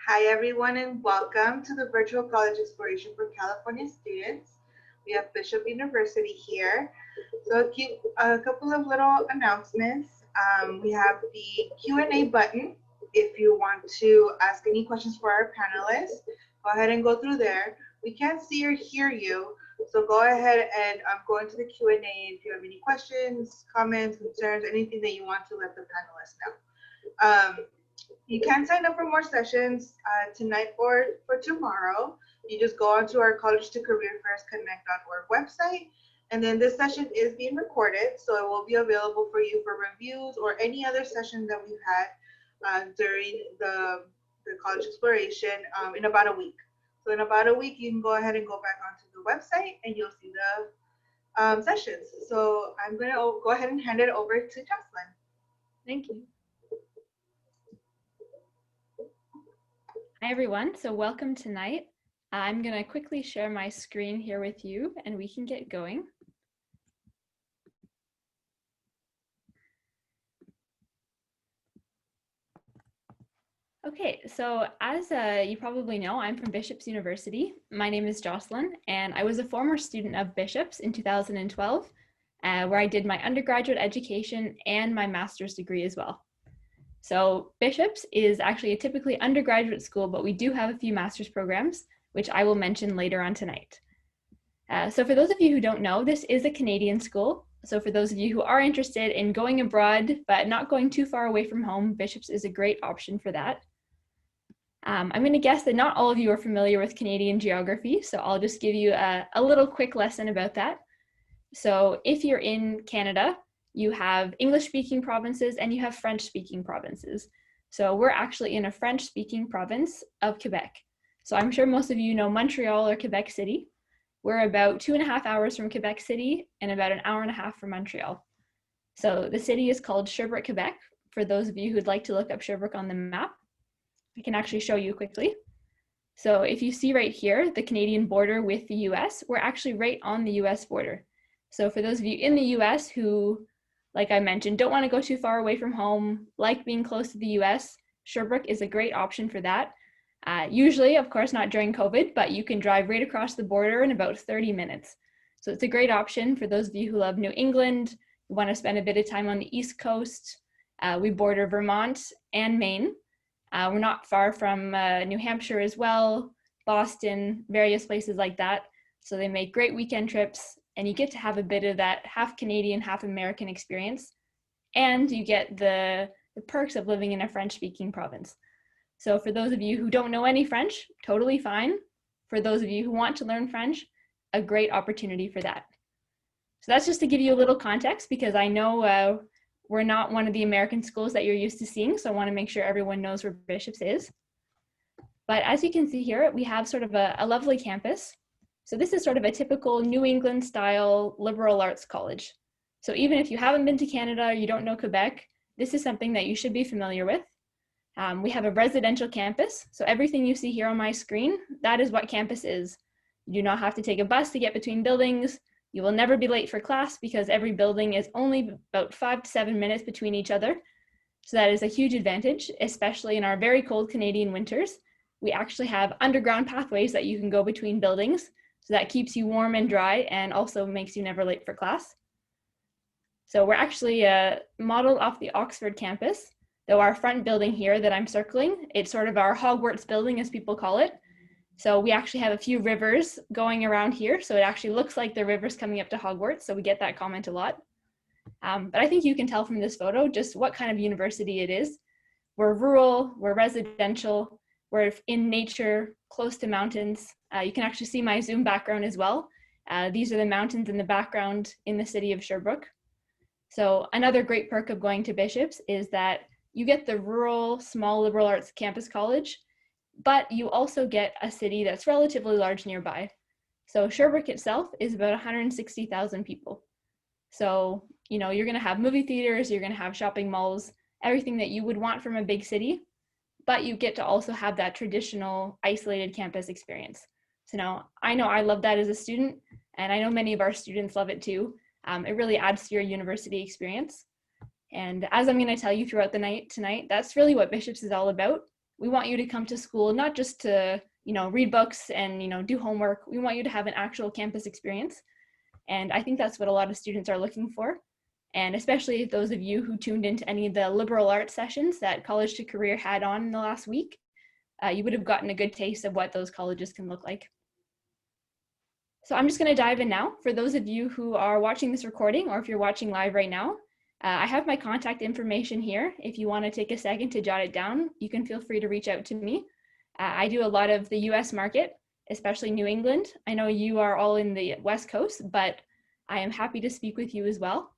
Hi everyone and welcome to the virtual college exploration for California students. We have Bishop University here. So a couple of little announcements. We have the Q&A button. If you want to ask any questions for our panelists, go ahead and go through there. We can't see or hear you, so go ahead and go into the Q&A if you have any questions, comments, concerns, anything that you want to let the panelists know. You can sign up for more sessions tonight or for tomorrow. You just go onto our College2Career Connect.org website, and then this session is being recorded, so it will be available for you for reviews or any other session that we've had during the college exploration in about a week. So in about a week, you can go ahead and go back onto the website, and you'll see the sessions. So I'm going to go ahead and hand it over to Jocelyn. Thank you. Hi everyone, so welcome tonight. I'm going to quickly share my screen here with you and we can get going. Okay, so as you probably know, I'm from Bishop's University. My name is Jocelyn and I was a former student of Bishop's in 2012, where I did my undergraduate education and my master's degree as well. So Bishop's is actually a typically undergraduate school, but we do have a few master's programs, which I will mention later on tonight. So for those of you who don't know, this is a Canadian school. So for those of you who are interested in going abroad, but not going too far away from home, Bishop's is a great option for that. I'm going to guess that not all of you are familiar with Canadian geography, so I'll just give you a little quick lesson about that. So if you're in Canada, you have English-speaking provinces and you have French-speaking provinces. So we're actually in a French-speaking province of Quebec. So I'm sure most of you know Montreal or Quebec City. We're about 2.5 hours from Quebec City and about 1.5 hours from Montreal. So the city is called Sherbrooke, Quebec, for those of you who'd like to look up Sherbrooke on the map. I can actually show you quickly. So if you see right here, the Canadian border with the US, we're actually right on the US border. So for those of you in the US who, like I mentioned, don't want to go too far away from home, like being close to the US, Sherbrooke is a great option for that. Usually, of course, not during COVID, but you can drive right across the border in about 30 minutes. So it's a great option for those of you who love New England, who want to spend a bit of time on the East Coast. We border Vermont and Maine. We're not far from New Hampshire as well, Boston, various places like that. So they make great weekend trips and you get to have a bit of that half Canadian, half American experience. And you get the perks of living in a French-speaking province. So for those of you who don't know any French, totally fine. For those of you who want to learn French, a great opportunity for that. So that's just to give you a little context because I know we're not one of the American schools that you're used to seeing, so I want to make sure everyone knows where Bishop's is. But as you can see here, we have sort of a lovely campus. So this is sort of a typical New England style liberal arts college. So even if you haven't been to Canada, you don't know Quebec, this is something that you should be familiar with. We have a residential campus. So everything you see here on my screen, that is what campus is. You do not have to take a bus to get between buildings. You will never be late for class because every building is only about 5 to 7 minutes between each other. So that is a huge advantage, especially in our very cold Canadian winters. We actually have underground pathways that you can go between buildings. So that keeps you warm and dry and also makes you never late for class. So we're actually modeled off the Oxford campus, though our front building here that I'm circling, it's sort of our Hogwarts building as people call it. So we actually have a few rivers going around here. So it actually looks like the river's coming up to Hogwarts. So we get that comment a lot. But I think you can tell from this photo just what kind of university it is. We're rural, we're residential, we're in nature, close to mountains. You can actually see my Zoom background as well. These are the mountains in the background in the city of Sherbrooke. So another great perk of going to Bishop's is that you get the rural, small liberal arts campus college, but you also get a city that's relatively large nearby. So Sherbrooke itself is about 160,000 people. So, you know, you're going to have movie theaters, you're going to have shopping malls, everything that you would want from a big city, but you get to also have that traditional isolated campus experience. So now, I know I love that as a student, and I know many of our students love it too. It really adds to your university experience. And as I'm going to tell you throughout the night tonight, that's really what Bishop's is all about. We want you to come to school not just to, read books and, do homework. We want you to have an actual campus experience. And I think that's what a lot of students are looking for. And especially those of you who tuned into any of the liberal arts sessions that College2Career had on in the last week, you would have gotten a good taste of what those colleges can look like. So I'm just going to dive in now. For those of you who are watching this recording, or if you're watching live right now, I have my contact information here. If you want to take a second to jot it down, you can feel free to reach out to me. I do a lot of the US market, especially New England. I know you are all in the West Coast, but I am happy to speak with you as well.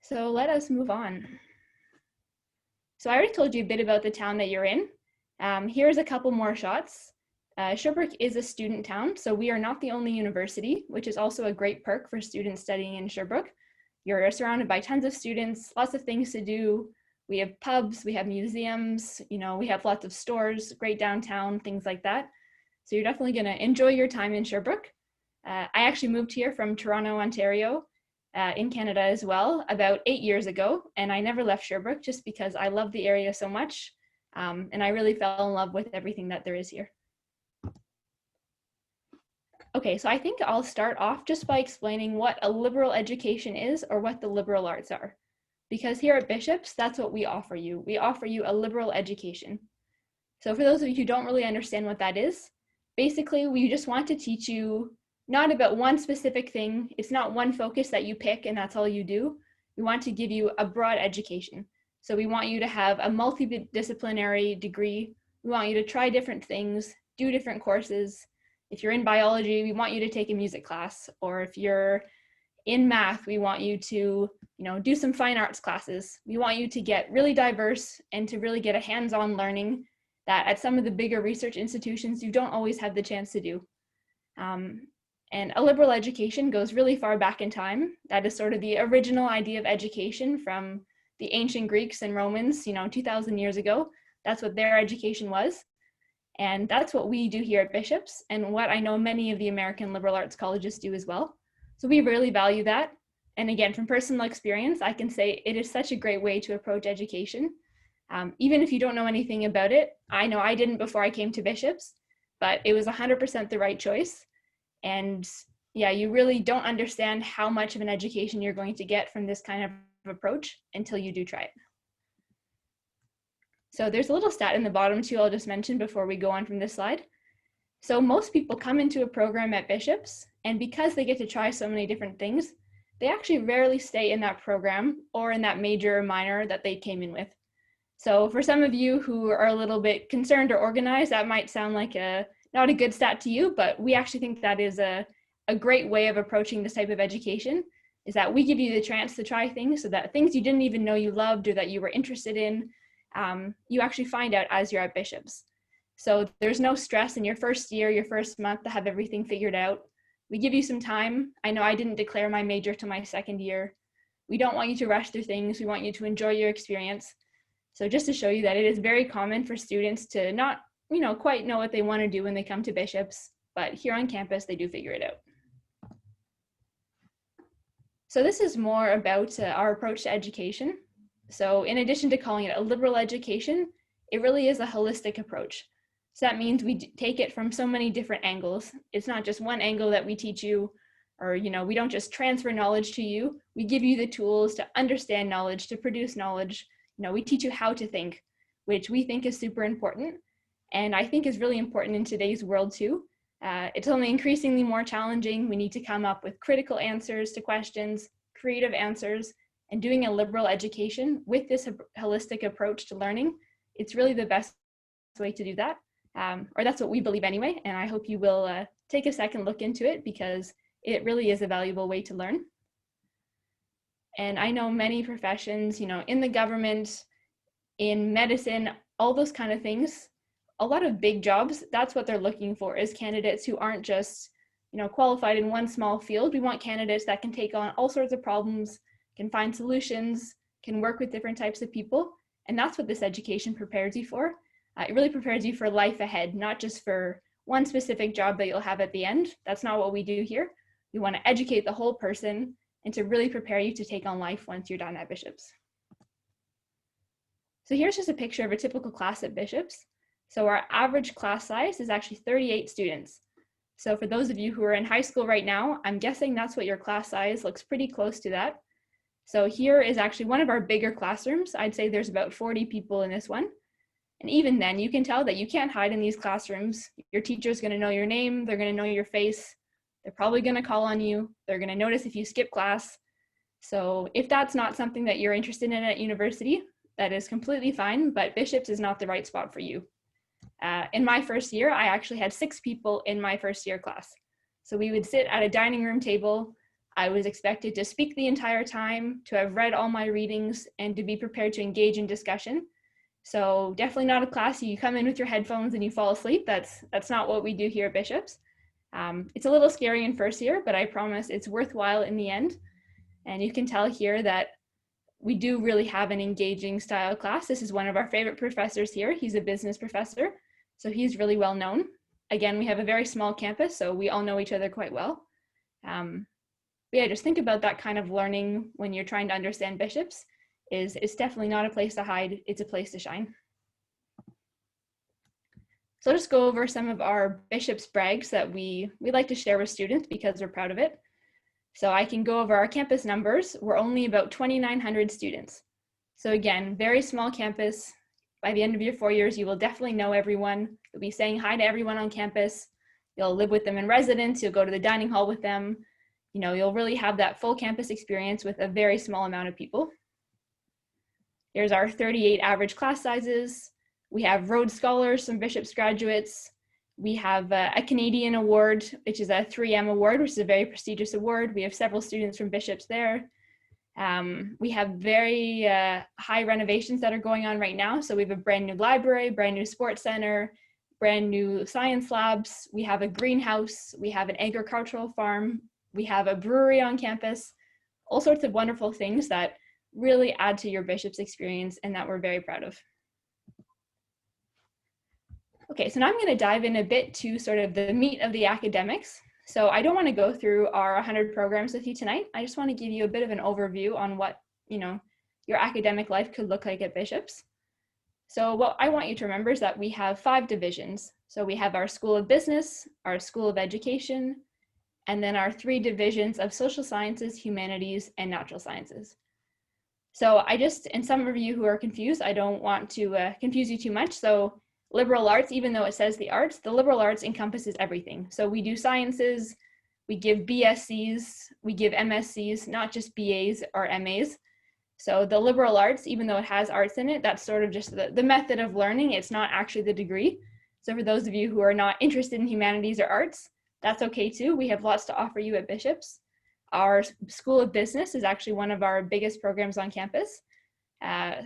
So let us move on. So I already told you a bit about the town that you're in. Here's a couple more shots. Sherbrooke is a student town, so we are not the only university, which is also a great perk for students studying in Sherbrooke. You're surrounded by tons of students, lots of things to do. We have pubs, we have museums, we have lots of stores, great downtown, things like that. So you're definitely going to enjoy your time in Sherbrooke. I actually moved here from Toronto, Ontario, in Canada as well, about 8 years ago, and I never left Sherbrooke just because I love the area so much, and I really fell in love with everything that there is here. Okay, so I think I'll start off just by explaining what a liberal education is, or what the liberal arts are. Because here at Bishop's, that's what we offer you. We offer you a liberal education. So for those of you who don't really understand what that is, basically we just want to teach you not about one specific thing. It's not one focus that you pick and that's all you do. We want to give you a broad education. So we want you to have a multidisciplinary degree. We want you to try different things, do different courses. If you're in biology, we want you to take a music class, or if you're in math, we want you to, do some fine arts classes. We want you to get really diverse and to really get a hands-on learning that at some of the bigger research institutions, you don't always have the chance to do. And a liberal education goes really far back in time. That is sort of the original idea of education from the ancient Greeks and Romans, 2,000 years ago. That's what their education was. And that's what we do here at Bishop's, and what I know many of the American liberal arts colleges do as well. So we really value that. And again, from personal experience, I can say it is such a great way to approach education. Even if you don't know anything about it, I know I didn't before I came to Bishop's, but it was 100% the right choice. And yeah, you really don't understand how much of an education you're going to get from this kind of approach until you do try it. So there's a little stat in the bottom too I'll just mention before we go on from this slide. So most people come into a program at Bishop's, and because they get to try so many different things, they actually rarely stay in that program or in that major or minor that they came in with. So for some of you who are a little bit concerned or organized, that might sound like not a good stat to you, but we actually think that is a great way of approaching this type of education, is that we give you the chance to try things, so that things you didn't even know you loved or that you were interested in, you actually find out as you're at Bishop's. So there's no stress in your first year, your first month to have everything figured out. We give you some time. I know I didn't declare my major till my second year. We don't want you to rush through things. We want you to enjoy your experience. So just to show you that it is very common for students to not, quite know what they want to do when they come to Bishop's, but here on campus, they do figure it out. So this is more about our approach to education. So in addition to calling it a liberal education, it really is a holistic approach. So that means we take it from so many different angles. It's not just one angle that we teach you, or, we don't just transfer knowledge to you. We give you the tools to understand knowledge, to produce knowledge. We teach you how to think, which we think is super important. And I think is really important in today's world too. It's only increasingly more challenging. We need to come up with critical answers to questions, creative answers, and doing a liberal education with this holistic approach to learning, it's really the best way to do that. Or that's what we believe anyway, and I hope you will take a second look into it, because it really is a valuable way to learn. And I know many professions, in the government, in medicine, all those kind of things, a lot of big jobs, that's what they're looking for, is candidates who aren't just, qualified in one small field. We want candidates that can take on all sorts of problems, can find solutions, can work with different types of people. And that's what this education prepares you for. It really prepares you for life ahead, not just for one specific job that you'll have at the end. That's not what we do here. We want to educate the whole person and to really prepare you to take on life once you're done at Bishop's. So here's just a picture of a typical class at Bishop's. So our average class size is actually 38 students. So for those of you who are in high school right now, I'm guessing that's what your class size looks pretty close to that. So here is actually one of our bigger classrooms. I'd say there's about 40 people in this one. And even then, you can tell that you can't hide in these classrooms. Your teacher's going to know your name. They're going to know your face. They're probably going to call on you. They're going to notice if you skip class. So if that's not something that you're interested in at university, that is completely fine, but Bishop's is not the right spot for you. In my first year, I actually had 6 people in my first year class. So we would sit at a dining room table. I was expected to speak the entire time, to have read all my readings, and to be prepared to engage in discussion. So definitely not a class you come in with your headphones and you fall asleep. That's not what we do here at Bishop's. It's a little scary in first year, but I promise it's worthwhile in the end. And you can tell here that we do really have an engaging style class. This is one of our favorite professors here. He's a business professor, so he's really well known. Again, we have a very small campus, so we all know each other quite well. But yeah, just think about that kind of learning when you're trying to understand Bishop's. It's definitely not a place to hide, it's a place to shine. So I'll just go over some of our Bishop's brags that we like to share with students because we're proud of it. So I can go over our campus numbers. We're only about 2,900 students. So again, very small campus. By the end of your 4 years, you will definitely know everyone. You'll be saying hi to everyone on campus. You'll live with them in residence. You'll go to the dining hall with them. You know, you'll really have that full campus experience with a very small amount of people. Here's our 38 average class sizes. We have Rhodes Scholars, some Bishop's graduates. We have a Canadian award, which is a 3M award, which is a very prestigious award. We have several students from Bishop's there. We have very high renovations that are going on right now. So we have a brand new library, brand new sports center, brand new science labs. We have a greenhouse. We have an agricultural farm. We have a brewery on campus. All sorts of wonderful things that really add to your Bishop's experience and that we're very proud of. Okay, so now I'm going to dive in a bit to sort of the meat of the academics. So I don't want to go through our 100 programs with you tonight. I just want to give you a bit of an overview on what, your academic life could look like at Bishop's. So what I want you to remember is that we have 5 divisions. So we have our School of Business, our School of Education, and then our 3 divisions of Social Sciences, Humanities, and Natural Sciences. So and some of you who are confused, I don't want to confuse you too much. So liberal arts, even though it says the arts, the liberal arts encompasses everything. So we do sciences, we give BScs, we give MScs, not just BAs or MAs. So the liberal arts, even though it has arts in it, that's sort of just the method of learning. It's not actually the degree. So for those of you who are not interested in humanities or arts, that's okay too. We have lots to offer you at Bishop's. Our School of Business is actually one of our biggest programs on campus.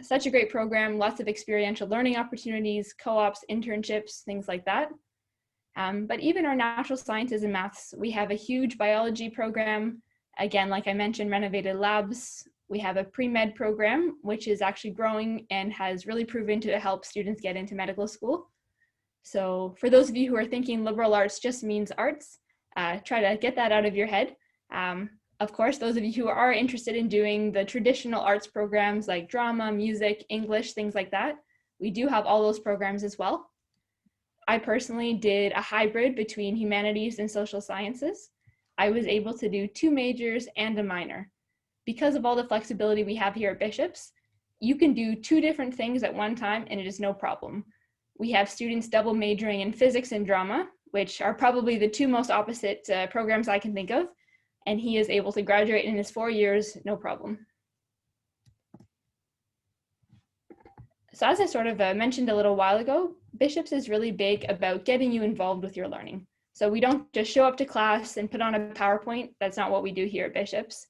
Such a great program, lots of experiential learning opportunities, co-ops, internships, things like that. But even our natural sciences and maths, we have a huge biology program. Again, like I mentioned, renovated labs. We have a pre-med program, which is actually growing and has really proven to help students get into medical school. So for those of you who are thinking liberal arts just means arts, try to get that out of your head. Of course, those of you who are interested in doing the traditional arts programs like drama, music, English, things like that, we do have all those programs as well. I personally did a hybrid between humanities and social sciences. I was able to do 2 majors and a minor. Because of all the flexibility we have here at Bishop's, you can do 2 different things at one time and it is no problem. We have students double majoring in physics and drama, which are probably the 2 most opposite programs I can think of. And he is able to graduate in his 4 years, no problem. So as I sort of mentioned a little while ago, Bishop's is really big about getting you involved with your learning. So we don't just show up to class and put on a PowerPoint. That's not what we do here at Bishop's.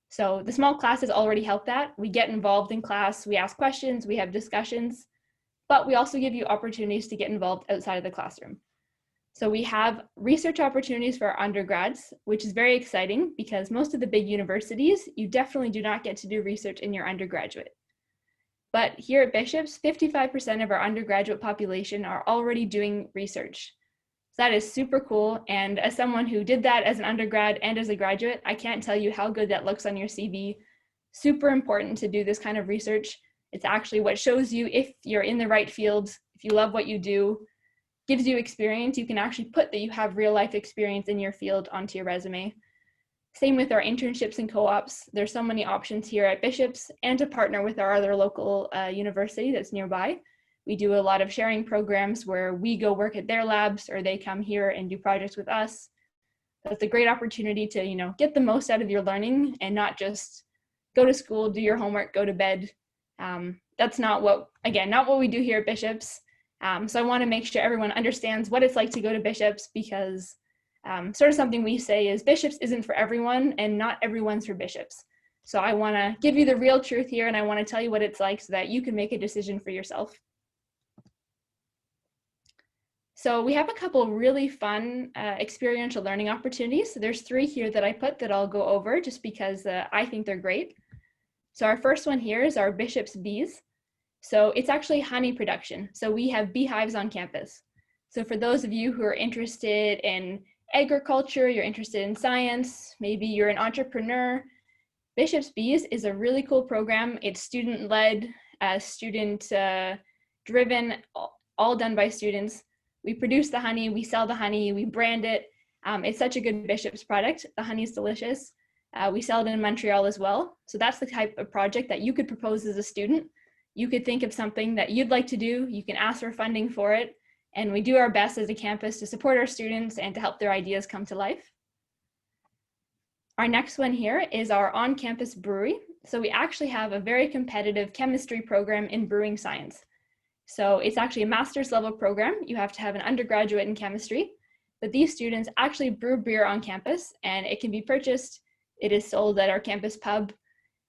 So the small classes already help that. We get involved in class, we ask questions, we have discussions, but we also give you opportunities to get involved outside of the classroom. So we have research opportunities for our undergrads, which is very exciting because most of the big universities, you definitely do not get to do research in your undergraduate. But here at Bishop's, 55% of our undergraduate population are already doing research. So that is super cool. And as someone who did that as an undergrad and as a graduate, I can't tell you how good that looks on your CV. Super important to do this kind of research. It's actually what shows you if you're in the right field, if you love what you do, gives you experience. You can actually put that you have real life experience in your field onto your resume. Same with our internships and co-ops. There's so many options here at Bishop's, and to partner with our other local university that's nearby. We do a lot of sharing programs where we go work at their labs or they come here and do projects with us. That's a great opportunity to, you know, get the most out of your learning and not just go to school, do your homework, go to bed. That's not what we do here at Bishop's. So I want to make sure everyone understands what it's like to go to Bishop's, because sort of something we say is Bishop's isn't for everyone and not everyone's for Bishop's. So I want to give you the real truth here, and I want to tell you what it's like so that you can make a decision for yourself. So we have a couple really fun experiential learning opportunities. So there's 3 here that I put that I'll go over just because I think they're great. So our first one here is our Bishop's Bees. So it's actually honey production. So we have beehives on campus. So for those of you who are interested in agriculture, you're interested in science, maybe you're an entrepreneur, Bishop's Bees is a really cool program. It's student-led, student-driven, all done by students. We produce the honey, we sell the honey, we brand it. It's such a good Bishop's product. The honey is delicious. We sell it in Montreal as well. So that's the type of project that you could propose as a student. You could think of something that you'd like to do. You can ask for funding for it. And we do our best as a campus to support our students and to help their ideas come to life. Our next one here is our on-campus brewery. So we actually have a very competitive chemistry program in brewing science. So it's actually a master's level program. You have to have an undergraduate in chemistry, but these students actually brew beer on campus, and it can be purchased. It is sold at our campus pub,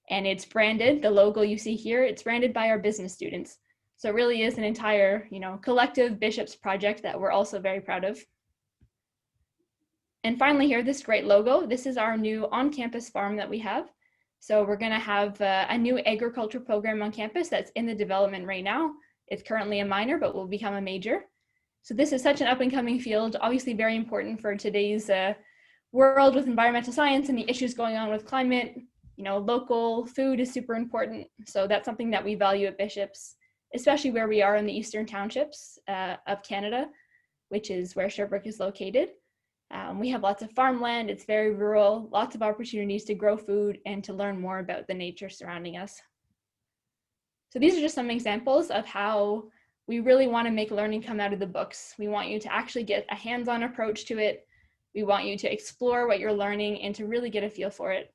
and it's branded. The logo you see here, it's branded by our business students. So it really is an entire, collective Bishop's project that we're also very proud of. And finally here, this great logo. This is our new on-campus farm that we have. So we're gonna have a new agriculture program on campus that's in the development right now. It's currently a minor, but will become a major. So this is such an up and coming field, obviously very important for today's world with environmental science and the issues going on with climate. Local food is super important. So that's something that we value at Bishop's, especially where we are in the Eastern Townships of Canada, which is where Sherbrooke is located. We have lots of farmland, it's very rural, lots of opportunities to grow food and to learn more about the nature surrounding us. So these are just some examples of how we really want to make learning come out of the books. We want you to actually get a hands-on approach to it. We want you to explore what you're learning and to really get a feel for it.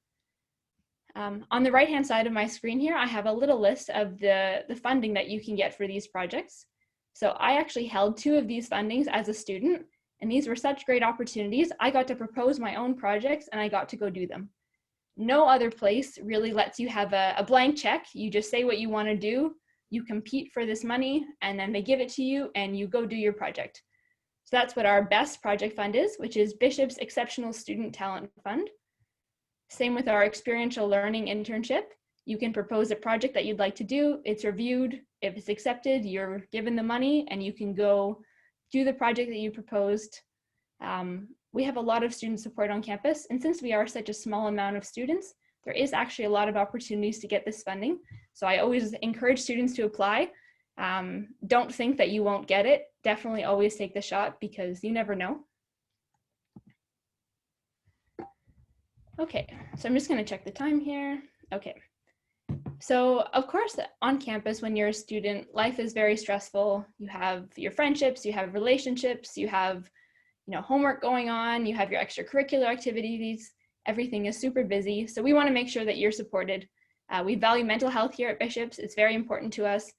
On the right-hand side of my screen here, I have a little list of the funding that you can get for these projects. So I actually held 2 of these fundings as a student, and these were such great opportunities. I got to propose my own projects and I got to go do them. No other place really lets you have a blank check. You just say what you want to do, you compete for this money, and then they give it to you and you go do your project. So that's what our best project fund is, which is Bishop's Exceptional Student Talent Fund. Same with our Experiential Learning internship. You can propose a project that you'd like to do, it's reviewed. If it's accepted, you're given the money and you can go do the project that you proposed. We have a lot of student support on campus, and since we are such a small amount of students, there is actually a lot of opportunities to get this funding. So I always encourage students to apply. Don't think that you won't get it. Definitely always take the shot because you never know. Okay, so I'm just gonna check the time here. Okay, so of course on campus when you're a student, life is very stressful. You have your friendships, you have relationships, you have homework going on, you have your extracurricular activities, everything is super busy. So we want to make sure that you're supported. We value mental health here at Bishop's. It's very important to us.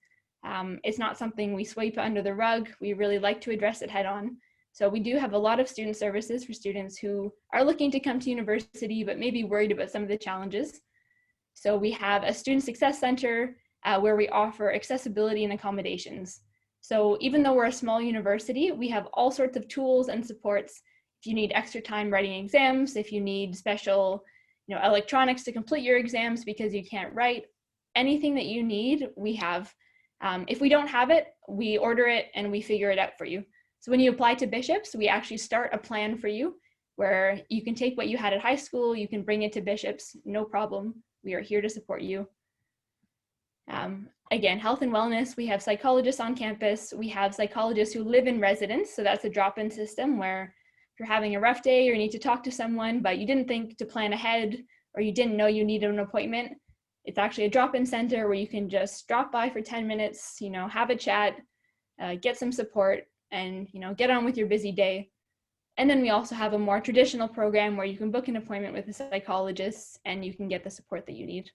It's not something we sweep under the rug. We really like to address it head on. So we do have a lot of student services for students who are looking to come to university, but maybe worried about some of the challenges. So we have a student success center where we offer accessibility and accommodations. So even though we're a small university, we have all sorts of tools and supports. If you need extra time writing exams, if you need special electronics to complete your exams because you can't write, anything that you need, we have. If we don't have it, we order it and we figure it out for you. So when you apply to Bishop's, we actually start a plan for you where you can take what you had at high school, you can bring it to Bishop's, no problem. We are here to support you. Again, health and wellness, we have psychologists on campus. We have psychologists who live in residence. So that's a drop-in system where if you're having a rough day or you need to talk to someone, but you didn't think to plan ahead or you didn't know you needed an appointment, it's actually a drop-in center where you can just drop by for 10 minutes, have a chat, get some support, and get on with your busy day. And then we also have a more traditional program where you can book an appointment with a psychologist and you can get the support that you need.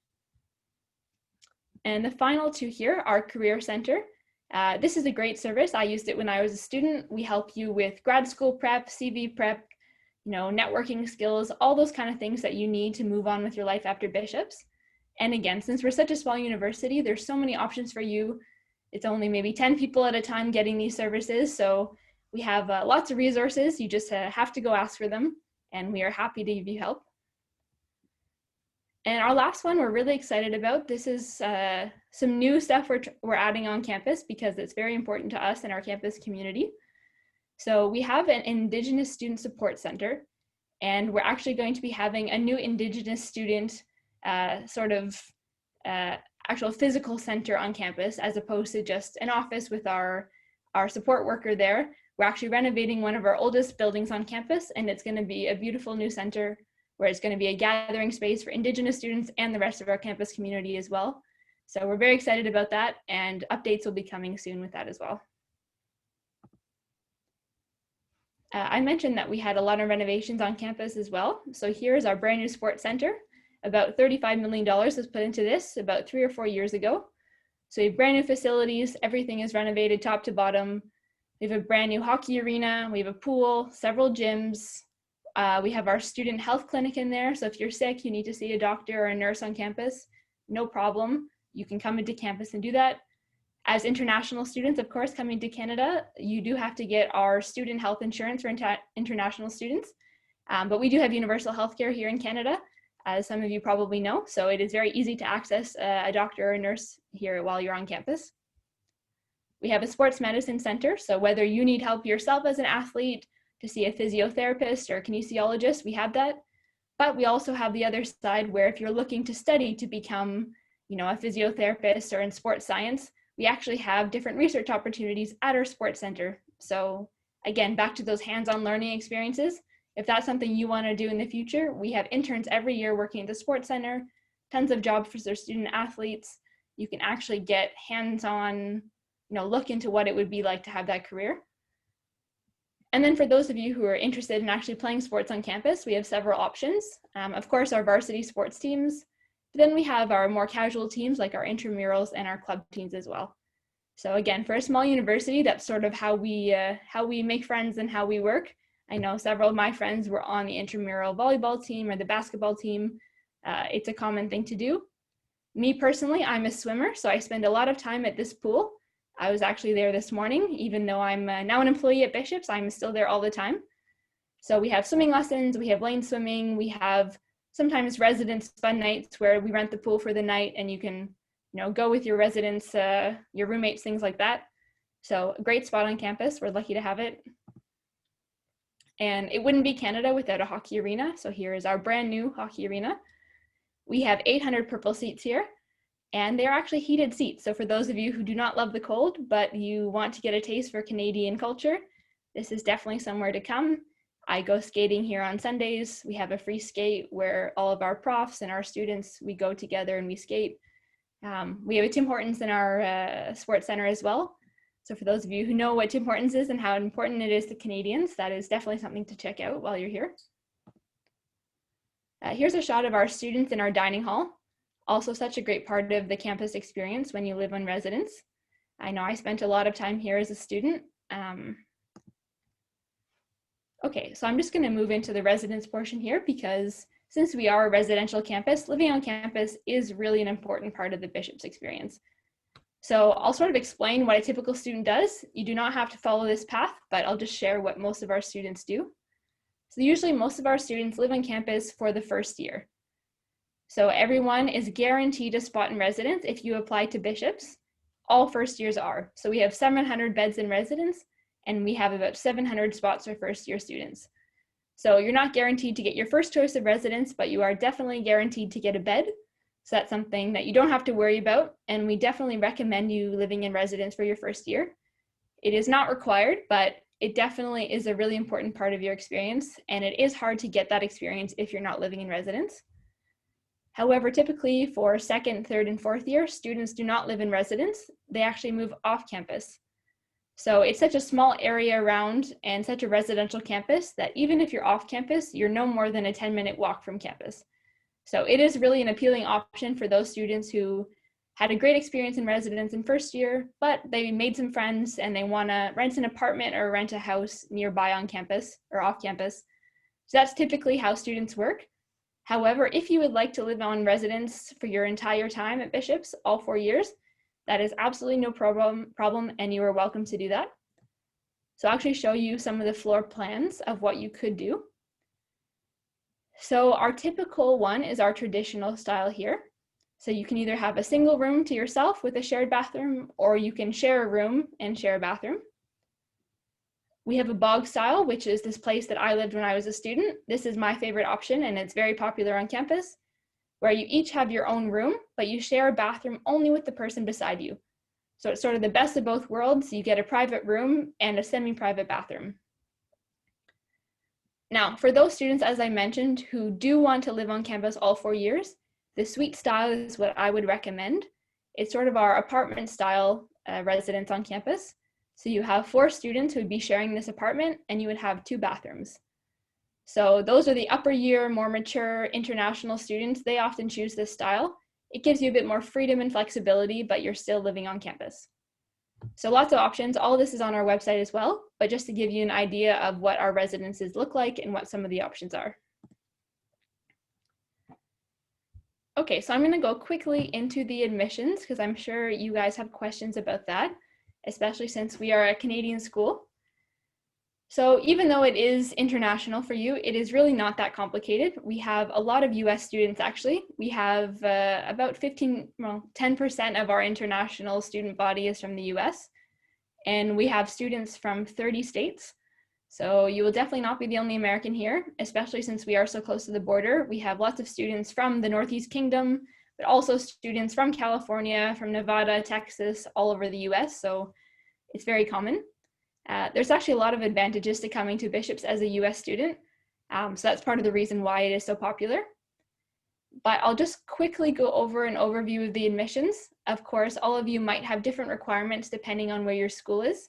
And the final two here are Career Center. This is a great service. I used it when I was a student. We help you with grad school prep, CV prep, networking skills, all those kind of things that you need to move on with your life after Bishops. And again, since we're such a small university, there's so many options for you. It's only maybe 10 people at a time getting these services. So we have lots of resources. You just have to go ask for them, and we are happy to give you help. And our last one we're really excited about. This is some new stuff we're adding on campus because it's very important to us and our campus community. So we have an Indigenous Student Support Center, and we're actually going to be having a new Indigenous student actual physical center on campus, as opposed to just an office with our support worker there. We're actually renovating one of our oldest buildings on campus, and it's going to be a beautiful new center where it's going to be a gathering space for Indigenous students and the rest of our campus community as well. So we're very excited about that, and updates will be coming soon with that as well. I mentioned that we had a lot of renovations on campus as well. So here's our brand new sports center. About $35 million was put into this about 3 or 4 years ago. So we have brand new facilities, everything is renovated top to bottom. We have a brand new hockey arena, we have a pool, several gyms. We have our student health clinic in there. So if you're sick, you need to see a doctor or a nurse on campus, no problem. You can come into campus and do that. As international students, of course, coming to Canada, you do have to get our student health insurance for international students. But we do have universal healthcare here in Canada, as some of you probably know. So it is very easy to access a doctor or a nurse here while you're on campus. We have a sports medicine center. So whether you need help yourself as an athlete, to see a physiotherapist or a kinesiologist, we have that. But we also have the other side where if you're looking to study to become, a physiotherapist or in sports science, we actually have different research opportunities at our sports center. So again, back to those hands-on learning experiences. If that's something you want to do in the future, we have interns every year working at the sports center, tons of jobs for their student athletes. You can actually get hands-on, look into what it would be like to have that career. And then for those of you who are interested in actually playing sports on campus, we have several options. Of course, our varsity sports teams. But then we have our more casual teams like our intramurals and our club teams as well. So again, for a small university, that's sort of how we make friends and how we work. I know several of my friends were on the intramural volleyball team or the basketball team. It's a common thing to do. Me personally, I'm a swimmer, so I spend a lot of time at this pool. I was actually there this morning. Even though I'm now an employee at Bishops, I'm still there all the time. So we have swimming lessons, we have lane swimming, we have sometimes residence fun nights where we rent the pool for the night and you can go with your residents, your roommates, things like that. So a great spot on campus, we're lucky to have it. And it wouldn't be Canada without a hockey arena. So here is our brand new hockey arena. We have 800 purple seats here. And they're actually heated seats. So for those of you who do not love the cold, but you want to get a taste for Canadian culture, this is definitely somewhere to come. I go skating here on Sundays. We have a free skate where all of our profs and our students, we go together and we skate. We have a Tim Hortons in our sports center as well. So for those of you who know what Tim Hortons is and how important it is to Canadians, that is definitely something to check out while you're here. Here's a shot of our students in our dining hall. Also such a great part of the campus experience when you live on residence. I know I spent a lot of time here as a student. Okay, so I'm just going to move into the residence portion here because since we are a residential campus, living on campus is really an important part of the Bishops experience. So I'll sort of explain what a typical student does. You do not have to follow this path, but I'll just share what most of our students do. So usually most of our students live on campus for the first year. So everyone is guaranteed a spot in residence if you apply to Bishops. All first years are. So we have 700 beds in residence, and we have about 700 spots for first year students. So you're not guaranteed to get your first choice of residence, but you are definitely guaranteed to get a bed. So that's something that you don't have to worry about, and we definitely recommend you living in residence for your first year. It is not required, but it definitely is a really important part of your experience, and it is hard to get that experience if you're not living in residence. However, typically for second, third, and fourth year, students do not live in residence. They actually move off campus. So it's such a small area around and such a residential campus that even if you're off campus, you're no more than a 10-minute walk from campus. So it is really an appealing option for those students who had a great experience in residence in first year, but they made some friends and they want to rent an apartment or rent a house nearby on campus or off campus. So that's typically how students work. However, if you would like to live on residence for your entire time at Bishop's, all 4 years, that is absolutely no problem, and you are welcome to do that. So I'll actually show you some of the floor plans of what you could do. So our typical one is our traditional style here. So you can either have a single room to yourself with a shared bathroom, or you can share a room and share a bathroom. We have a bog style, which is this place that I lived when I was a student. This is my favorite option, and it's very popular on campus, where you each have your own room, but you share a bathroom only with the person beside you. So it's sort of the best of both worlds. You get a private room and a semi-private bathroom. Now, for those students, as I mentioned, who do want to live on campus all 4 years, the suite style is what I would recommend. It's sort of our apartment style residence on campus. So you have 4 students who would be sharing this apartment, and you would have 2 bathrooms. So those are the upper year, more mature international students. They often choose this style. It gives you a bit more freedom and flexibility, but you're still living on campus. So lots of options. All of this is on our website as well, but just to give you an idea of what our residences look like and what some of the options are. Okay, so I'm going to go quickly into the admissions because I'm sure you guys have questions about that, especially since we are a Canadian school. So even though it is international for you, it is really not that complicated. We have a lot of US students actually. We have about 10% of our international student body is from the US, and we have students from 30 states. So you will definitely not be the only American here, especially since we are so close to the border. We have lots of students from the Northeast Kingdom, but also students from California, from Nevada, Texas, all over the US. So it's very common. There's actually a lot of advantages to coming to Bishop's as a US student. So that's part of the reason why it is so popular. But I'll just quickly go over an overview of the admissions. Of course, all of you might have different requirements depending on where your school is.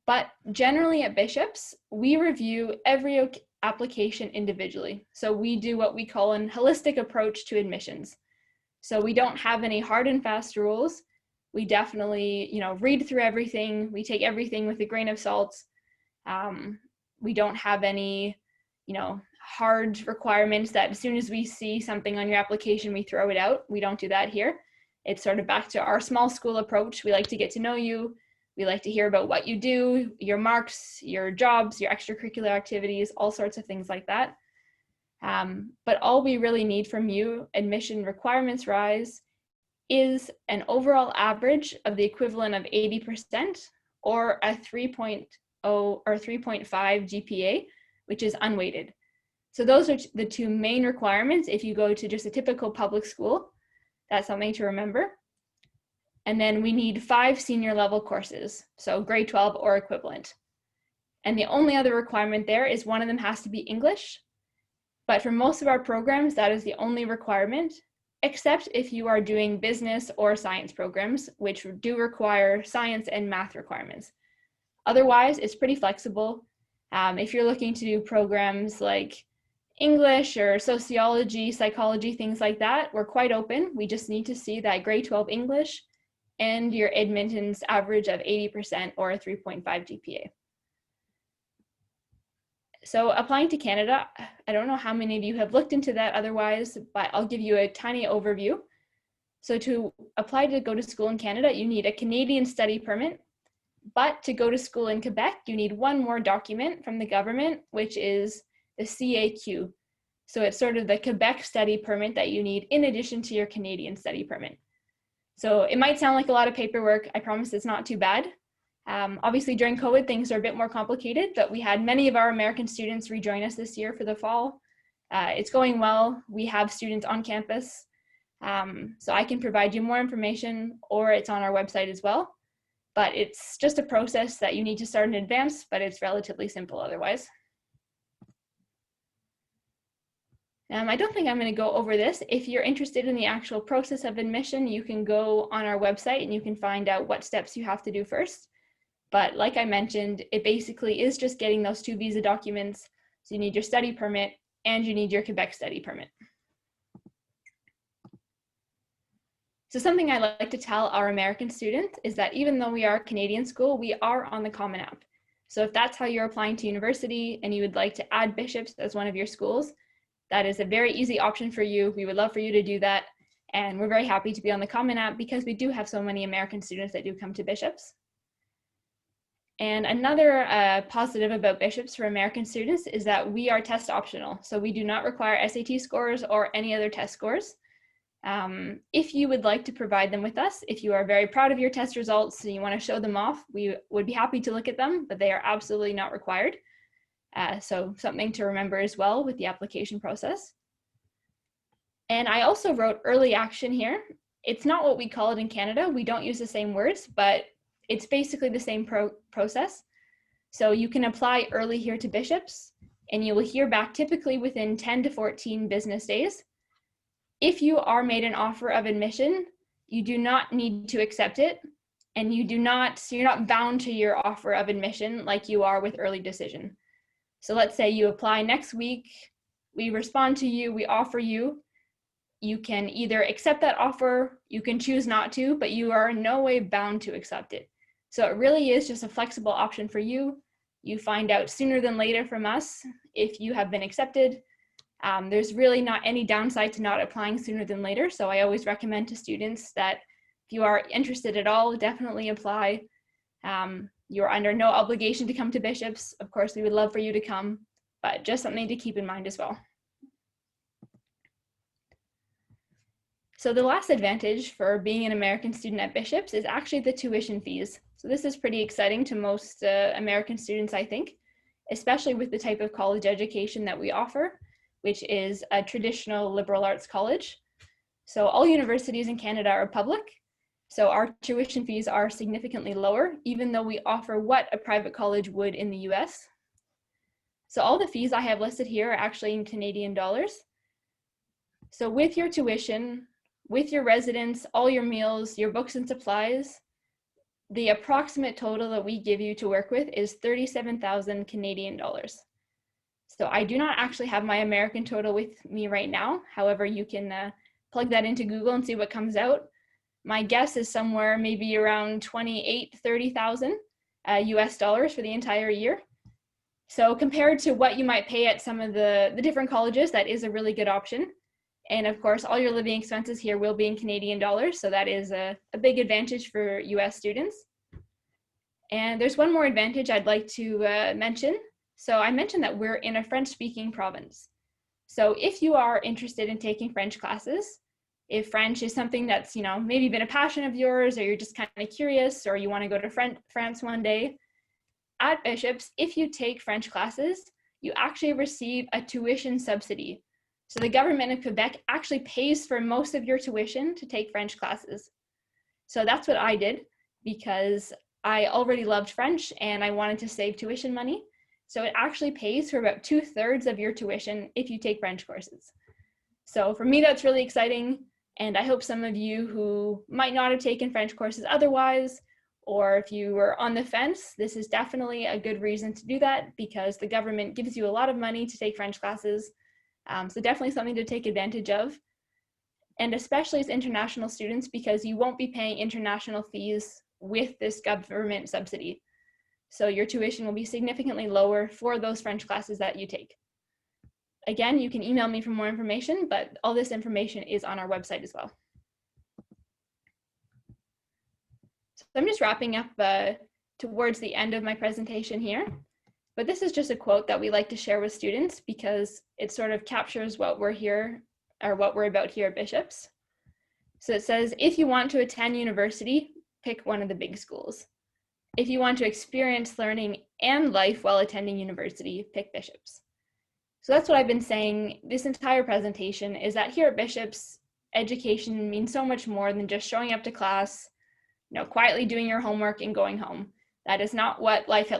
But generally at Bishop's, we review every application individually. So we do what we call an holistic approach to admissions. So we don't have any hard and fast rules. We definitely, read through everything. We take everything with a grain of salt. We don't have any, hard requirements that as soon as we see something on your application, we throw it out. We don't do that here. It's sort of back to our small school approach. We like to get to know you. We like to hear about what you do, your marks, your jobs, your extracurricular activities, all sorts of things like that. But all we really need from you, admission requirements-wise, is an overall average of the equivalent of 80% or a 3.0 or 3.5 GPA, which is unweighted. So those are the 2 main requirements if you go to just a typical public school. That's something to remember. And then we need 5 senior level courses, so grade 12 or equivalent. And the only other requirement there is one of them has to be English. But for most of our programs, that is the only requirement, except if you are doing business or science programs, which do require science and math requirements. Otherwise, it's pretty flexible. If you're looking to do programs like English or sociology, psychology, things like that, we're quite open. We just need to see that grade 12 English and your admittance average of 80% or a 3.5 GPA. So applying to Canada, I don't know how many of you have looked into that otherwise, but I'll give you a tiny overview. So to apply to go to school in Canada, you need a Canadian study permit, but to go to school in Quebec, you need one more document from the government, which is the CAQ. So it's sort of the Quebec study permit that you need in addition to your Canadian study permit. So it might sound like a lot of paperwork. I promise it's not too bad. Obviously during COVID, things are a bit more complicated, but we had many of our American students rejoin us this year for the fall. It's going well. We have students on campus. So I can provide you more information, or it's on our website as well. But it's just a process that you need to start in advance, but it's relatively simple otherwise. I don't think I'm going to go over this. If you're interested in the actual process of admission, you can go on our website and you can find out what steps you have to do first. But like I mentioned, it basically is just getting those 2 visa documents. So you need your study permit and you need your Quebec study permit. So something I like to tell our American students is that even though we are a Canadian school, we are on the Common App. So if that's how you're applying to university and you would like to add Bishops as one of your schools, that is a very easy option for you. We would love for you to do that. And we're very happy to be on the Common App because we do have so many American students that do come to Bishops. And another positive about Bishops for American students is that we are test optional. So we do not require SAT scores or any other test scores. If you would like to provide them with us, if you are very proud of your test results and you want to show them off, we would be happy to look at them, but they are absolutely not required. So something to remember as well with the application process. And I also wrote early action here. It's not what we call it in Canada. We don't use the same words, but it's basically the same process. So you can apply early here to Bishops and you will hear back typically within 10 to 14 business days. If you are made an offer of admission, you do not need to accept it, and you're not bound to your offer of admission like you are with early decision. So let's say you apply next week, we respond to you, we offer you, you can either accept that offer, you can choose not to, but you are in no way bound to accept it. So it really is just a flexible option for you. You find out sooner than later from us if you have been accepted. There's really not any downside to not applying sooner than later. So I always recommend to students that if you are interested at all, definitely apply. You're under no obligation to come to Bishops. Of course, we would love for you to come, but just something to keep in mind as well. So the last advantage for being an American student at Bishops is actually the tuition fees. So this is pretty exciting to most American students, I think, especially with the type of college education that we offer, which is a traditional liberal arts college. So all universities in Canada are public. So our tuition fees are significantly lower, even though we offer what a private college would in the US. So all the fees I have listed here are actually in Canadian dollars. So with your tuition, with your residence, all your meals, your books and supplies, the approximate total that we give you to work with is 37,000 Canadian dollars. So I do not actually have my American total with me right now. However, you can plug that into Google and see what comes out. My guess is somewhere maybe around 28,000 to 30,000 US dollars for the entire year. So compared to what you might pay at some of the different colleges, that is a really good option. And of course, all your living expenses here will be in Canadian dollars. So that is a big advantage for US students. And there's one more advantage I'd like to mention. So I mentioned that we're in a French-speaking province. So if you are interested in taking French classes, if French is something that's, maybe been a passion of yours, or you're just kind of curious, or you want to go to France one day, at Bishops, if you take French classes, you actually receive a tuition subsidy. So the government of Quebec actually pays for most of your tuition to take French classes. So that's what I did because I already loved French and I wanted to save tuition money. So it actually pays for about 2/3 of your tuition if you take French courses. So for me, that's really exciting. And I hope some of you who might not have taken French courses otherwise, or if you were on the fence, this is definitely a good reason to do that because the government gives you a lot of money to take French classes. So definitely something to take advantage of. And especially as international students, because you won't be paying international fees with this government subsidy. So your tuition will be significantly lower for those French classes that you take. Again, you can email me for more information, but all this information is on our website as well. So I'm just wrapping up towards the end of my presentation here. But this is just a quote that we like to share with students because it sort of captures what we're here, or what we're about here at Bishops. So it says, if you want to attend university, pick one of the big schools. If you want to experience learning and life while attending university, pick Bishops. So that's what I've been saying this entire presentation, is that here at Bishops, education means so much more than just showing up to class, quietly doing your homework and going home. That is not what life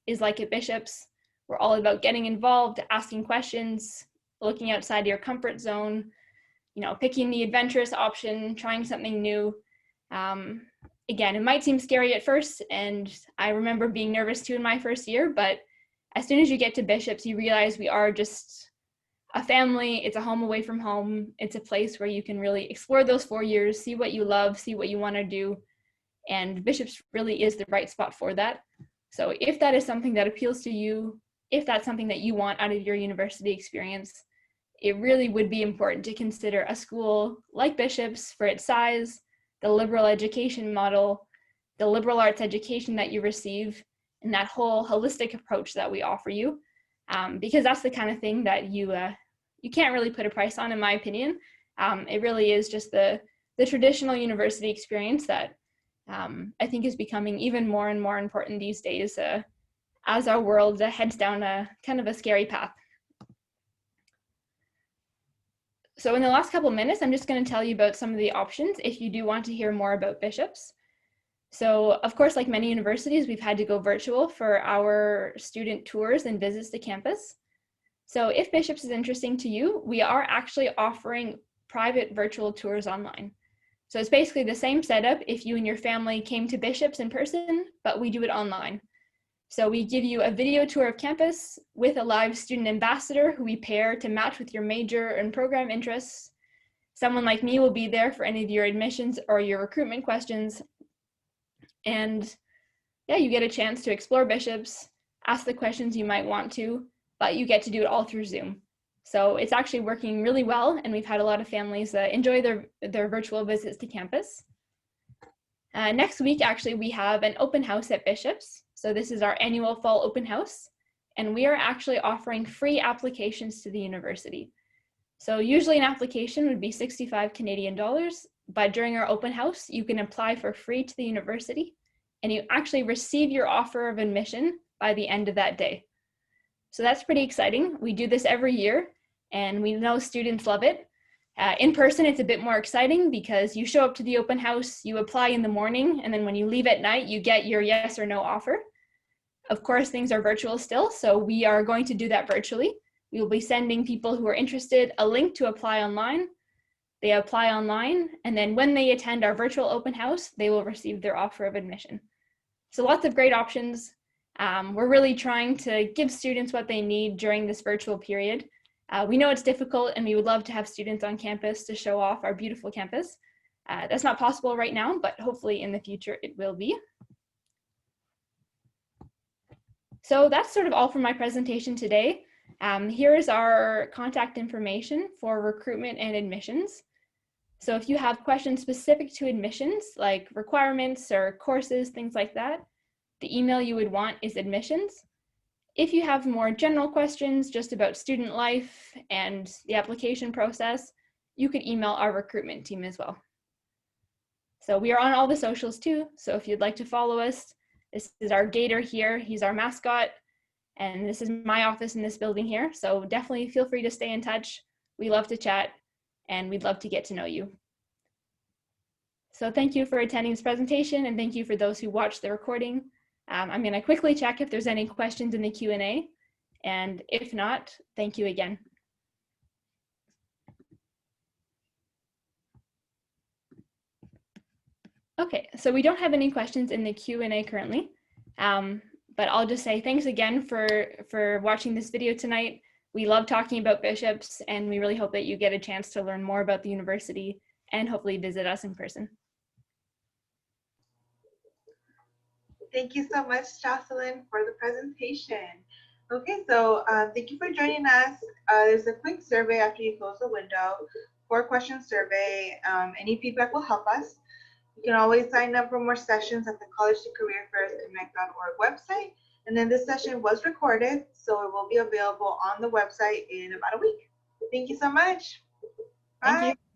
is like at Bishop's. We're all about getting involved, asking questions, looking outside your comfort zone, picking the adventurous option, trying something new. Again, it might seem scary at first, and I remember being nervous too in my first year, but as soon as you get to Bishop's, you realize we are just a family. It's a home away from home. It's a place where you can really explore those 4 years, see what you love, see what you want to do, and Bishop's really is the right spot for that. So if that is something that appeals to you, if that's something that you want out of your university experience, it really would be important to consider a school like Bishop's for its size, the liberal education model, the liberal arts education that you receive, and that whole holistic approach that we offer you, because that's the kind of thing that you can't really put a price on, in my opinion. It really is just the traditional university experience that I think is becoming even more and more important these days as our world heads down a kind of a scary path. So in the last couple of minutes, I'm just going to tell you about some of the options if you do want to hear more about Bishop's. So of course, like many universities, we've had to go virtual for our student tours and visits to campus. So if Bishop's is interesting to you, we are actually offering private virtual tours online. So it's basically the same setup if you and your family came to Bishop's in person, but we do it online. So we give you a video tour of campus with a live student ambassador who we pair to match with your major and program interests. Someone like me will be there for any of your admissions or your recruitment questions. And yeah, you get a chance to explore Bishop's, ask the questions you might want to, but you get to do it all through Zoom. So it's actually working really well, and we've had a lot of families enjoy their virtual visits to campus. Next week, actually, we have an open house at Bishop's. So this is our annual fall open house, and we are actually offering free applications to the university. So usually an application would be 65 Canadian dollars, but during our open house, you can apply for free to the university, and you actually receive your offer of admission by the end of that day. So that's pretty exciting. We do this every year, and we know students love it. In person, it's a bit more exciting because you show up to the open house, you apply in the morning, and then when you leave at night, you get your yes or no offer. Of course, things are virtual still, so we are going to do that virtually. We will be sending people who are interested a link to apply online. They apply online, and then when they attend our virtual open house, they will receive their offer of admission. So lots of great options. We're really trying to give students what they need during this virtual period. We know it's difficult, and we would love to have students on campus to show off our beautiful campus. That's not possible right now, but hopefully in the future it will be. So that's sort of all for my presentation today. Here is our contact information for recruitment and admissions. So if you have questions specific to admissions, like requirements or courses, things like that, the email you would want is admissions. If you have more general questions just about student life and the application process, you could email our recruitment team as well. So we are on all the socials too, so if you'd like to follow us, this is our gator here, he's our mascot, and this is my office in this building here, so definitely feel free to stay in touch. We love to chat, and we'd love to get to know you. So thank you for attending this presentation, and thank you for those who watched the recording. I'm going to quickly check if there's any questions in the Q&A, and if not, thank you again. Okay, so we don't have any questions in the Q&A currently, but I'll just say thanks again for watching this video tonight. We love talking about Bishop's, and we really hope that you get a chance to learn more about the university and hopefully visit us in person. Thank you so much, Jocelyn, for the presentation. Okay, so thank you for joining us. There's a quick survey after you close the window, 4-question survey. Any feedback will help us. You can always sign up for more sessions at the College2Career Connect.org website. And then this session was recorded, so it will be available on the website in about a week. Thank you so much. Bye. Thank you.